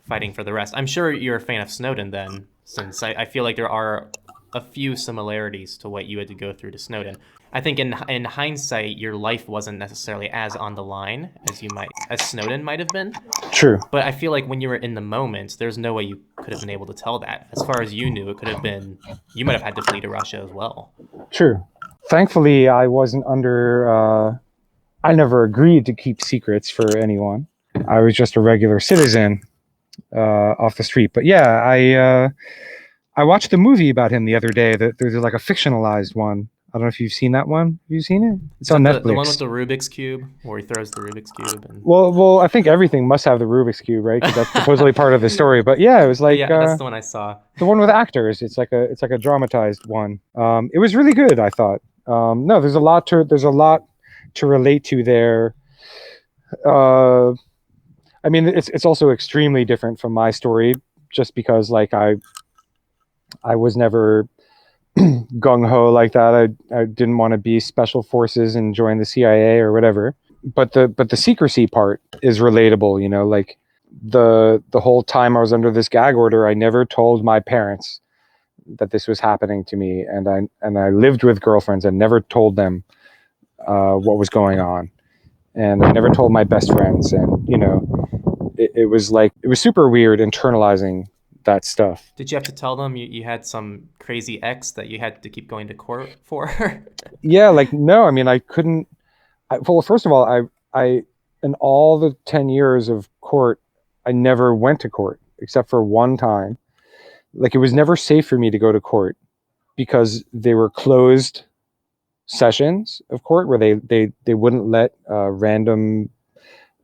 fighting for the rest. I'm sure you're a fan of Snowden then, since I feel like there are a few similarities to what you had to go through to Snowden. I think in hindsight, your life wasn't necessarily as on the line as Snowden might have been. True. But I feel like when you were in the moment, there's no way you could have been able to tell that. As far as you knew, it could have been, you might have had to flee to Russia as well. True. Thankfully, I wasn't under, I never agreed to keep secrets for anyone. I was just a regular citizen off the street. But yeah, I watched a movie about him the other day. That there's like a fictionalized one. I don't know if you've seen that one. Have you seen it? It's on Netflix. The one with the Rubik's Cube, where he throws the Rubik's Cube. And... Well, I think everything must have the Rubik's Cube, right? Because that's supposedly part of the story. But yeah, it was like that's the one I saw. The one with actors. It's like a dramatized one. It was really good, I thought. No, there's a lot to relate to there. I mean, it's also extremely different from my story, just because like I was never gung-ho like that. I didn't want to be special forces and join the CIA or whatever. But the secrecy part is relatable, you know, like the whole time I was under this gag order, I never told my parents that this was happening to me, and I lived with girlfriends and never told them what was going on. And I never told my best friends, and you know, it was super weird internalizing that stuff. Did you have to tell them you had some crazy ex that you had to keep going to court for? Yeah, like, no, I mean, I couldn't. Well, first of all, I in all the 10 years of court, I never went to court except for one time. Like, it was never safe for me to go to court because they were closed sessions of court where they wouldn't let random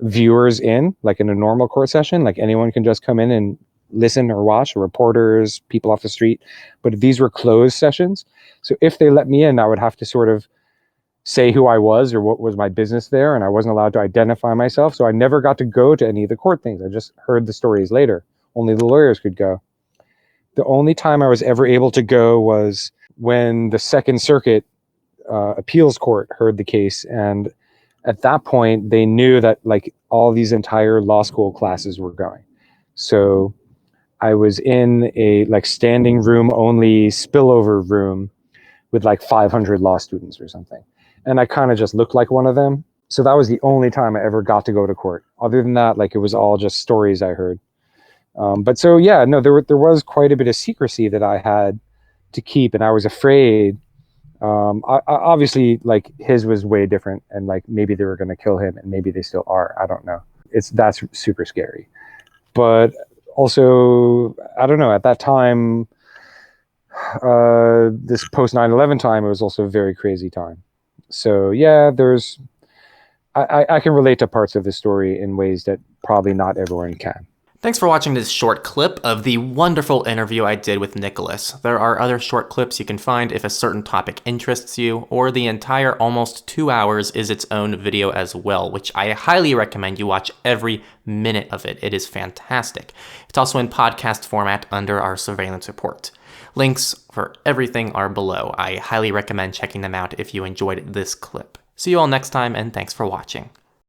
viewers in, like in a normal court session. Like, anyone can just come in and listen or watch, reporters, people off the street. But these were closed sessions. So if they let me in, I would have to sort of say who I was or what was my business there. And I wasn't allowed to identify myself. So I never got to go to any of the court things. I just heard the stories later. Only the lawyers could go. The only time I was ever able to go was when the Second Circuit appeals court heard the case. And at that point, they knew that like all these entire law school classes were going. So I was in a like standing room only spillover room with like 500 law students or something. And I kind of just looked like one of them. So that was the only time I ever got to go to court. Other than that, like, it was all just stories I heard. But so, yeah, no, there was quite a bit of secrecy that I had to keep, and I was afraid. I obviously, like, his was way different, and like maybe they were going to kill him, and maybe they still are. I don't know. That's super scary. But also, I don't know, at that time, this post 9/11 time, it was also a very crazy time. So yeah, I can relate to parts of the story in ways that probably not everyone can. Thanks for watching this short clip of the wonderful interview I did with Nicholas. There are other short clips you can find if a certain topic interests you, or the entire almost 2 hours is its own video as well, which I highly recommend you watch every minute of it. It is fantastic. It's also in podcast format under our surveillance report. Links for everything are below. I highly recommend checking them out if you enjoyed this clip. See you all next time, and thanks for watching.